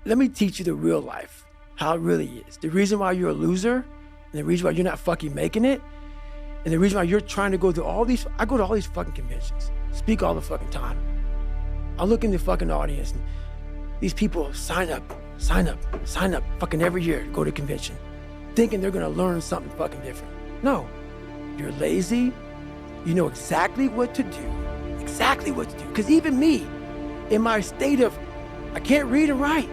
let me teach you the real life, how it really is. The reason why you're a loser, and the reason why you're not fucking making it, and the reason why you're trying to go to I go to all these fucking conventions, speak all the fucking time. I look in the fucking audience, and these people sign up, fucking every year to go to convention, thinking they're gonna learn something fucking different. No, you're lazy. You know exactly what to do, Because even me, in my state of, I can't read and write,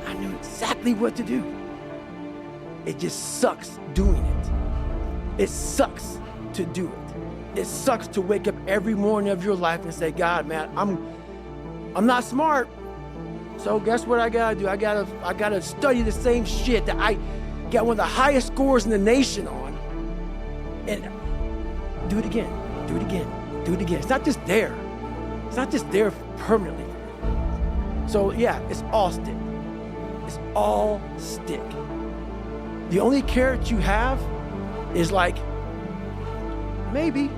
I knew exactly what to do. It just sucks doing it. It sucks to do it. It sucks to wake up every morning of your life and say, God, man, I'm not smart. So guess what I gotta do? I gotta study the same shit that I got one of the highest scores in the nation on. And do it again. It's not just there. It's not just there permanently. So yeah, it's all stick. It's all stick. The only carrot you have is like, maybe.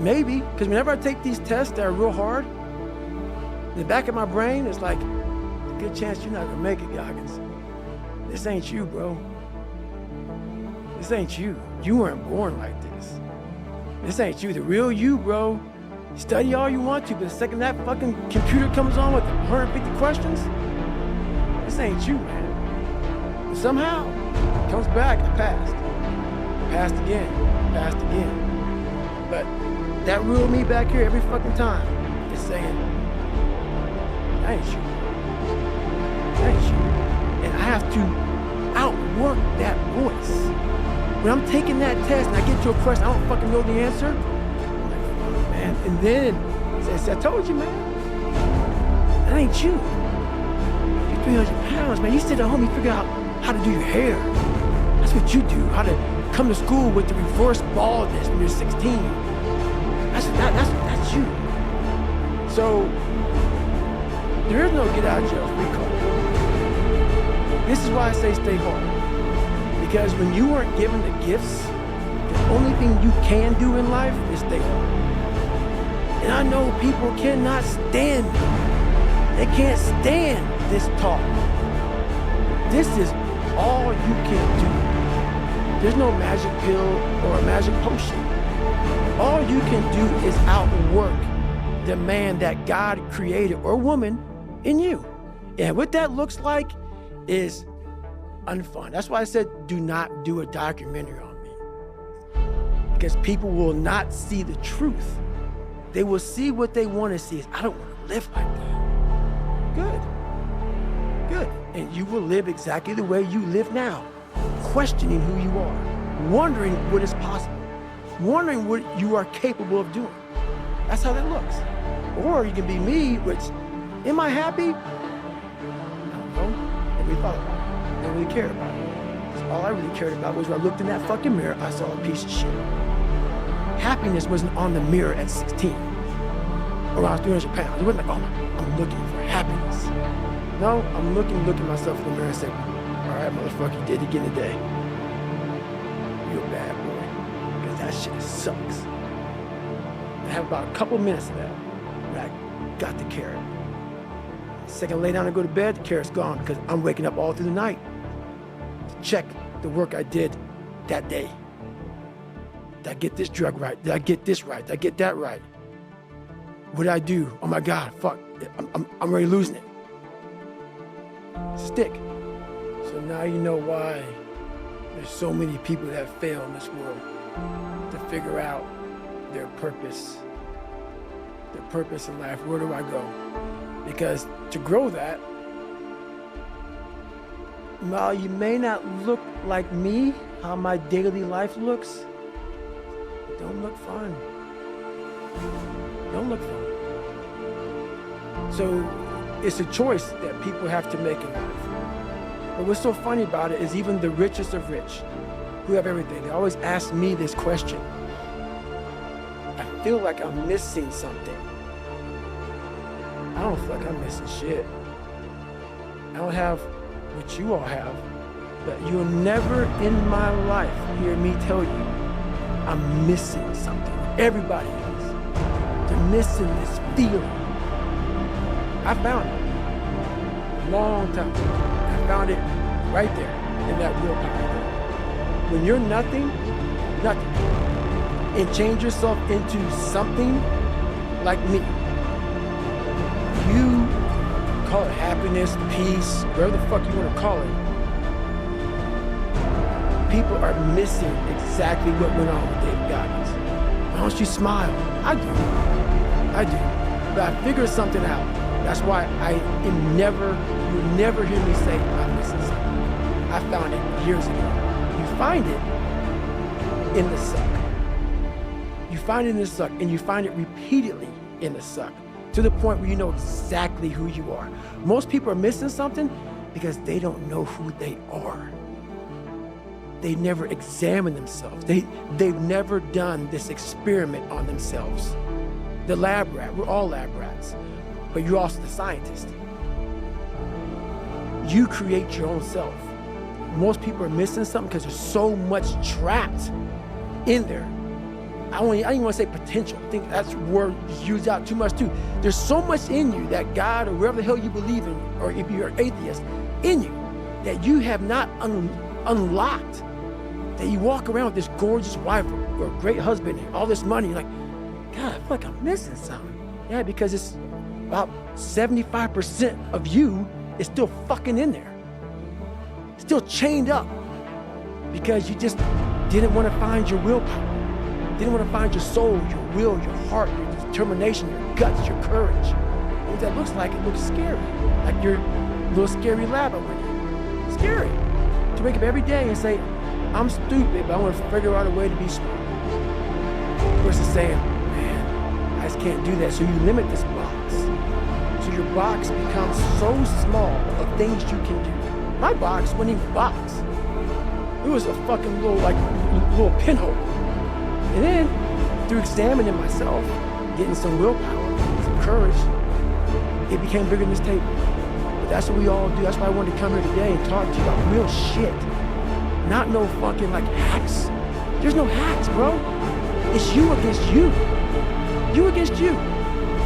Because whenever I take these tests that are real hard, in the back of my brain, it's like, a good chance you're not gonna make it, Goggins. This ain't you, bro. This ain't you. You weren't born like this. This ain't you. The real you, bro. Study all you want to, but the second that fucking computer comes on with 150 questions, this ain't you, man. And somehow, it comes back, I passed. Passed again. But that real me back here every fucking time is saying, that ain't you. And I have to outwork that voice. When I'm taking that test and I get to a question, I don't fucking know the answer, I'm like, fuck, man. And then it says, I told you, man. That ain't you. You're 300 pounds, man. You sit at home, you figure out how to do your hair. That's what you do. How to come to school with the reverse baldness when you're 16. That's you. So there is no get out of jail free card. This is why I say stay hard. Because when you weren't given the gifts, the only thing you can do in life is stay hard. And I know people cannot stand me. They can't stand this talk. This is all you can do. There's no magic pill or a magic potion. All you can do is outwork the man that God created, or woman, in you. And what that looks like is unfun. That's why I said, do not do a documentary on me. Because people will not see the truth. They will see what they want to see. I don't want to live like that. Good. And you will live exactly the way you live now, questioning who you are, wondering what is possible, wondering what you are capable of doing. That's how that looks. Or you can be me, which, am I happy? I don't know. Never really thought about it. Never really cared about it. Because all I really cared about was when I looked in that fucking mirror, I saw a piece of shit. Happiness wasn't on the mirror at 16, or I was 300 pounds. It wasn't like, oh, I'm looking for happiness. No, I'm looking myself in the mirror and saying, all right, motherfucker, you did it again today. You're a bad boy. Because that shit sucks. I have about a couple minutes of that, and I got the carrot. The second I lay down and go to bed, the carrot's gone, because I'm waking up all through the night to check the work I did that day. Did I get this drug right? Did I get this right? Did I get that right? What did I do? Oh my God, fuck, I'm already losing it. Stick. So now you know why there's so many people that fail in this world to figure out their purpose in life. Where do I go? Because to grow that, while you may not look like me, how my daily life looks, it don't look fun. Don't look fun. So it's a choice that people have to make in life. But what's so funny about it is even the richest of rich, who have everything, they always ask me this question. I feel like I'm missing something. I don't feel like I'm missing shit. I don't have what you all have, but you'll never in my life hear me tell you I'm missing something. Everybody is. They're missing this feeling. I found it. long time ago. I found it right there in that willpower thing. When you're nothing, and change yourself into something like me, you call it happiness, peace, whatever the fuck you want to call it. People are missing exactly what went on with David Goggins. Why don't you smile? I do. But I figured something out. That's why you'll never hear me say I'm missing something. I found it years ago. You find it in the suck. You find it in the suck, and you find it repeatedly in the suck, to the point where you know exactly who you are. Most people are missing something because they don't know who they are. They never examine themselves. They've never done this experiment on themselves. The lab rat, we're all lab rats, but you're also the scientist. You create your own self. Most people are missing something because there's so much trapped in there. I don't even want to say potential. I think that's a word used out too much too. There's so much in you that God or wherever the hell you believe in, or if you're an atheist, in you, that you have not unlocked. That you walk around with this gorgeous wife or a great husband and all this money, you're like, God, I feel like I'm missing something. Yeah, because it's about 75% of you is still fucking in there. Still chained up because you just didn't want to find your willpower. Didn't want to find your soul, your will, your heart, your determination, your guts, your courage. And what that looks like, it looks scary. Like your little scary lab over there. Scary. To wake up every day and say, I'm stupid, but I want to figure out a way to be smart. Versus saying, man, I just can't do that. So you limit this box. So your box becomes so small of things you can do. My box wasn't even a box. It was a fucking little pinhole. And then, through examining myself, getting some willpower, some courage, it became bigger than this table. But that's what we all do. That's why I wanted to come here today and talk to you about real shit. Not no fucking hacks. There's no hacks, bro. It's you against you. You against you.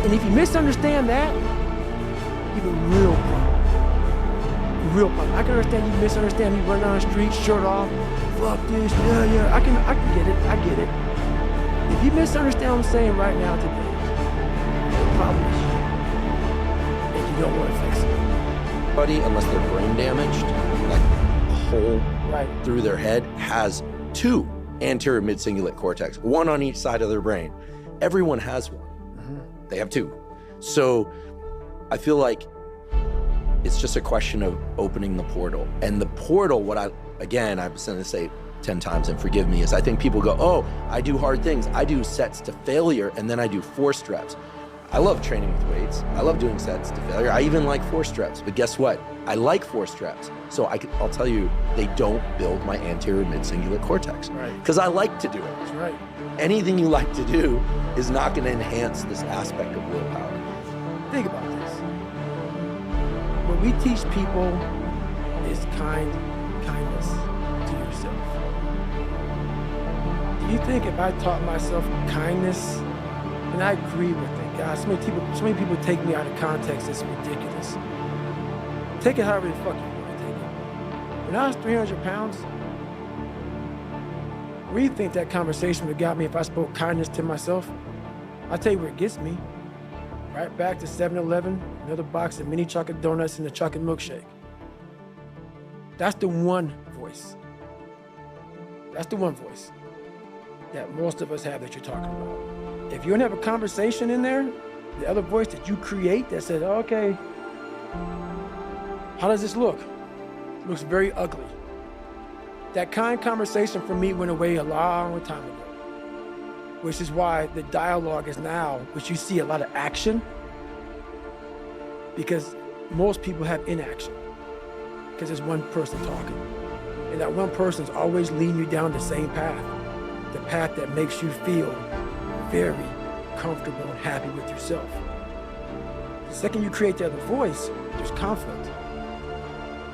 And if you misunderstand that, you have a real problem. Real problem. I can understand you misunderstand me running down the street, shirt off, fuck this, yeah. I can get it. I get it. If you misunderstand what I'm saying right now today, the problem is you. And you don't want to fix it. Buddy, unless they're brain damaged, like a hole through their head, has two anterior mid-cingulate cortex, one on each side of their brain. Everyone has one. Mm-hmm. They have two. So I feel like it's just a question of opening the portal. And the portal, I'm going to say 10 times and forgive me, is I think people go, oh, I do hard things. I do sets to failure, and then I do forced reps. I love training with weights. I love doing sets to failure. I even like forced reps, but guess what? I like forced reps. So I'll tell you, they don't build my anterior mid-cingulate cortex. Right. Because I like to do it. That's right. Anything you like to do is not going to enhance this aspect of willpower. Think about this. What we teach people is kindness to yourself. Do you think if I taught myself kindness, and I agree with it, God, so many people take me out of context, it's ridiculous. Take it however the fuck you want to take it. When I was 300 pounds, where do you think that conversation would have got me if I spoke kindness to myself? I'll tell you where it gets me. Right back to 7-Eleven, another box of mini chocolate donuts and a chocolate milkshake. That's the one voice. That's the one voice that most of us have that you're talking about. If you don't have a conversation in there, the other voice that you create that says, okay, how does this look? It looks very ugly. That kind conversation for me went away a long time ago, which is why the dialogue is now, which you see a lot of action, because most people have inaction, because there's one person talking. And that one person's always leading you down the same path, the path that makes you feel very comfortable and happy with yourself. The second you create the other voice, there's conflict,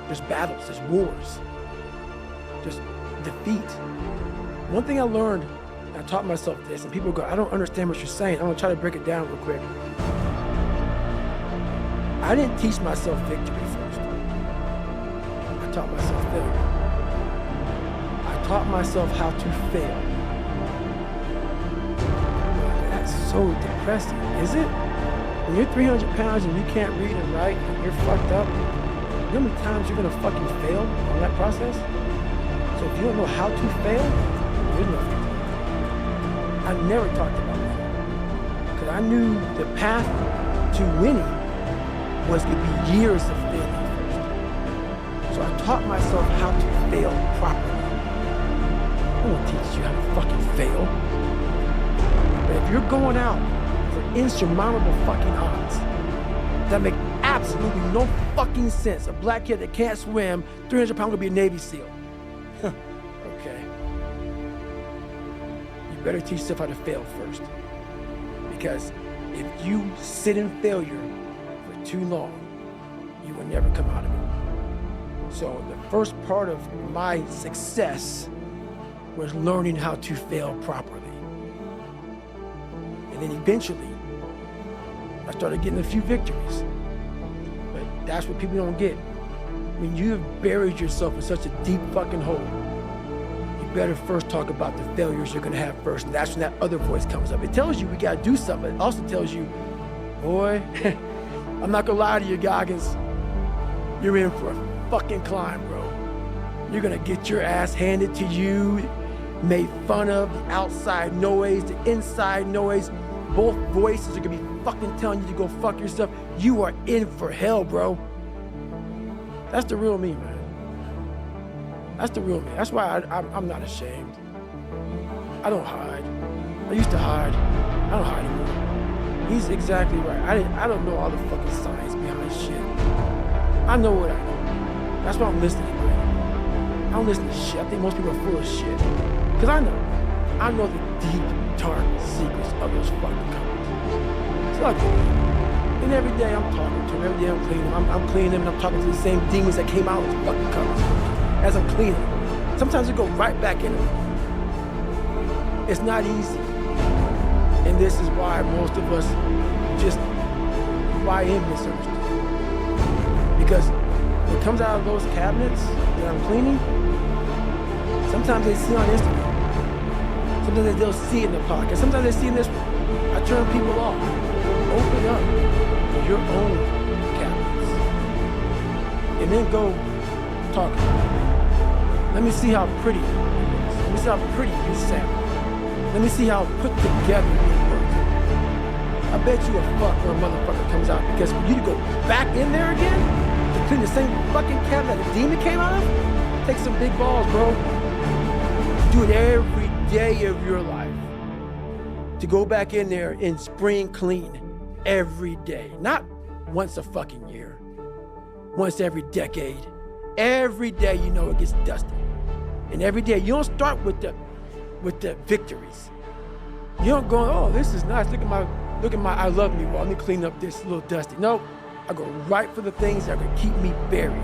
there's battles, there's wars, there's defeat. One thing I learned, I taught myself this, and people go, I don't understand what you're saying. I'm gonna try to break it down real quick. I didn't teach myself victory first. I taught myself failure. I taught myself how to fail. That's so depressing, is it? When you're 300 pounds and you can't read and write and you're fucked up, you know how many times you're gonna fucking fail on that process? So if you don't know how to fail, there's no failure. I never talked about that. Because I knew the path to winning was gonna be years of failing first. So I taught myself how to fail properly. I don't teach you how to fucking fail. But if you're going out for insurmountable fucking odds that make absolutely no fucking sense, a black kid that can't swim, 300 pounds, gonna be a Navy SEAL. Okay. You better teach yourself how to fail first. Because if you sit in failure for too long, you will never come out of it. So the first part of my success was learning how to fail properly. And then eventually, I started getting a few victories. But that's what people don't get. When you have buried yourself in such a deep fucking hole, you better first talk about the failures you're gonna have first. And that's when that other voice comes up. It tells you we gotta do something. It also tells you, boy, I'm not gonna lie to you, Goggins. You're in for a fucking climb, bro. You're gonna get your ass handed to you, made fun of, the outside noise, the inside noise. Both voices are gonna be fucking telling you to go fuck yourself. You are in for hell, bro. That's the real me, man. That's the real me. That's why I'm not ashamed. I don't hide. I used to hide. I don't hide anymore. He's exactly right. I don't know all the fucking science behind shit. I know what I know. That's why I'm listening to it. I don't listen to shit. I think most people are full of shit. Because I know the deep, dark secrets of those fucking companies. It's like, and every day I'm talking to them, every day I'm cleaning them. I'm cleaning them and I'm talking to the same demons that came out of those fucking companies as I'm cleaning them. Sometimes they go right back in them. It's not easy. And this is why most of us why I am misunderstood. Because what comes out of those cabinets that I'm cleaning, sometimes they see on Instagram. Sometimes they'll see it in the pocket. Sometimes they see in this one. I turn people off. Open up your own cabinets. And then go talk about it. Let me see how pretty it is. Let me see how pretty you sound. Let me see how put together it works. I bet you a fuck when a motherfucker comes out, because for you to go back in there again to clean the same fucking cabinet that a demon came out of, take some big balls, bro. Do it every day of your life. To go back in there and spring clean every day. Not once a fucking year. Once every decade. Every day you know it gets dusty. And every day you don't start with the victories. You don't go, oh, this is nice. Look at my I love me wall. Let me clean up this little dusty. No, I go right for the things that are gonna keep me buried.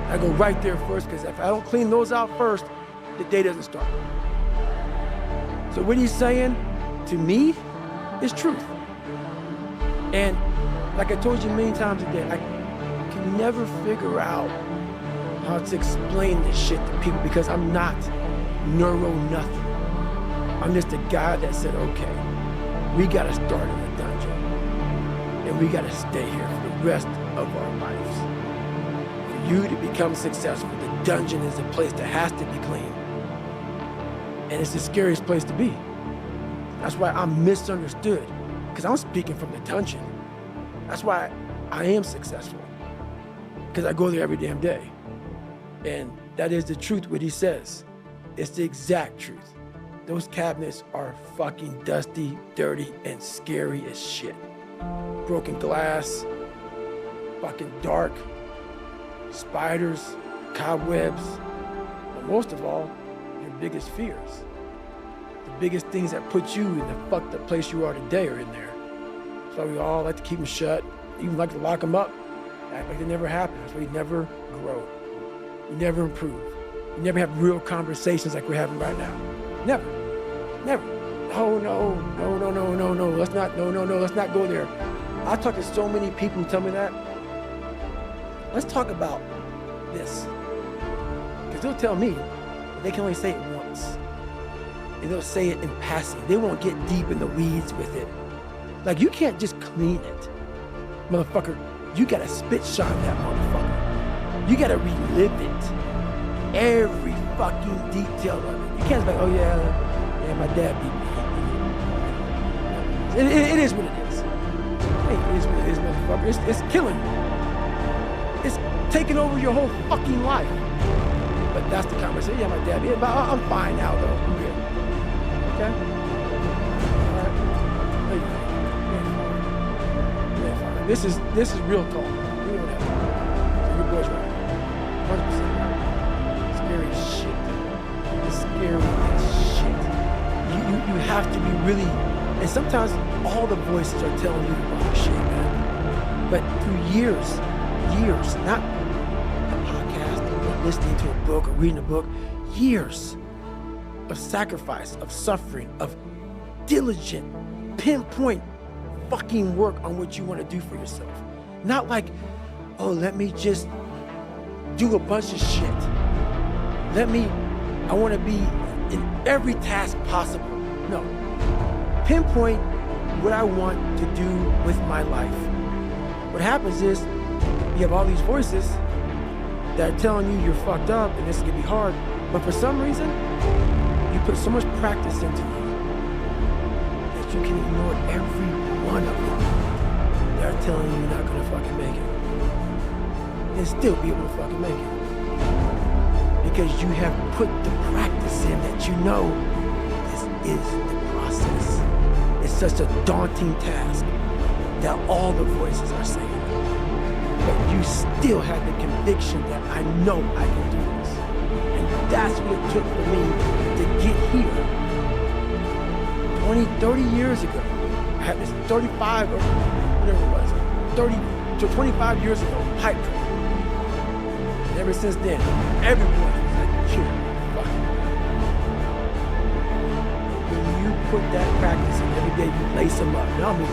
I go right there first, because if I don't clean those out first, the day doesn't start. So what he's saying to me is truth. And like I told you many times a day, I can never figure out how to explain this shit to people, because I'm not neuro nothing. I'm just a guy that said, okay, we gotta start in the dungeon and we gotta stay here for the rest of our lives. For you to become successful, the dungeon is a place that has to be clean. And it's the scariest place to be. That's why I'm misunderstood, because I'm speaking from the dungeon. That's why I am successful, because I go there every damn day. And that is the truth, what he says. It's the exact truth. Those cabinets are fucking dusty, dirty, and scary as shit. Broken glass, fucking dark, spiders, cobwebs, but most of all, your biggest fears. The biggest things that put you in the fucked up place you are today are in there. That's why we all like to keep them shut, even like to lock them up, act like they never happened. That's why you never grow. You never improve. You never have real conversations like we're having right now. Never. Never. Oh, no. Let's not go there. I talk to so many people who tell me that. Let's talk about this. Because they'll tell me that they can only say it once. And they'll say it in passing. They won't get deep in the weeds with it. Like, you can't just clean it. Motherfucker, you gotta spit shine that motherfucker. You gotta relive it. Every fucking detail of it. You can't be like, oh yeah, my dad beat me. It is what it is. Hey, it is what it is, motherfucker. It's killing you. It's taking over your whole fucking life. But that's the conversation. Yeah, my dad beat me. But I'm fine now, though. I'm good. Okay? All right. You're fine. This is real talk. You know that. So your boy's right. 100% right. Scary as shit. It's scary as shit. You have to be really, and sometimes all the voices are telling you the wrong shit, man. But through years, not a podcast, or listening to a book or reading a book, years of sacrifice, of suffering, of diligent, pinpoint fucking work on what you want to do for yourself. Not like, oh, let me just do a bunch of shit. I want to be in every task possible. No. Pinpoint what I want to do with my life. What happens is, you have all these voices that are telling you you're fucked up and this is gonna be hard, but for some reason, you put so much practice into you that you can ignore every one of them that are telling you you're not gonna fucking make it. And still be able to fucking make it. Because you have put the practice in that you know this is the process. It's such a daunting task that all the voices are saying. But you still have the conviction that I know I can do this. And that's what it took for me to get here. 20, 30 years ago, I had this 35 or whatever it was, 30 to 25 years ago, pipe dream. And ever since then, everyone is like, chill, fuck it. When you put that practice in every day, you lace them up. And I mean,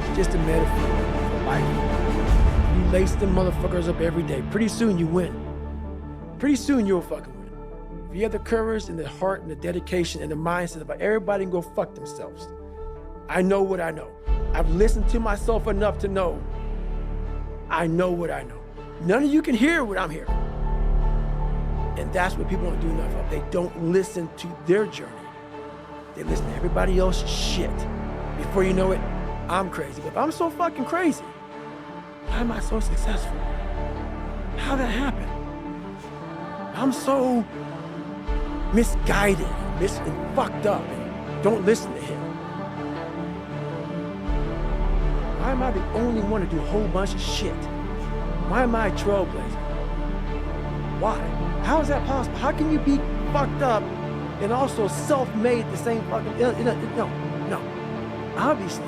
it's just a metaphor for life. You lace them motherfuckers up every day. Pretty soon you win. Pretty soon you'll fucking win. If you have the courage and the heart and the dedication and the mindset about everybody can go fuck themselves. I know what I know. I've listened to myself enough to know I know what I know. None of you can hear what I'm hearing. And that's what people don't do enough of. They don't listen to their journey. They listen to everybody else's shit. Before you know it, I'm crazy. But if I'm so fucking crazy, why am I so successful? How'd that happen? I'm so misguided, and fucked up, and don't listen to him. Why am I the only one to do a whole bunch of shit? Why am I a trailblazer? Why? How is that possible? How can you be fucked up and also self-made at the same fucking, no. Obviously,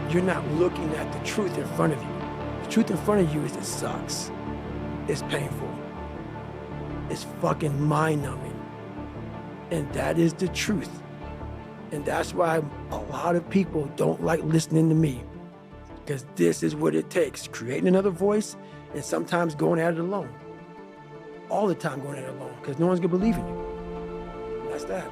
you're not looking at the truth in front of you. The truth in front of you is it sucks. It's painful. It's fucking mind-numbing. And that is the truth. And that's why a lot of people don't like listening to me. Because this is what it takes. Creating another voice and sometimes going at it alone. All the time going at it alone. Because no one's going to believe in you. That's that.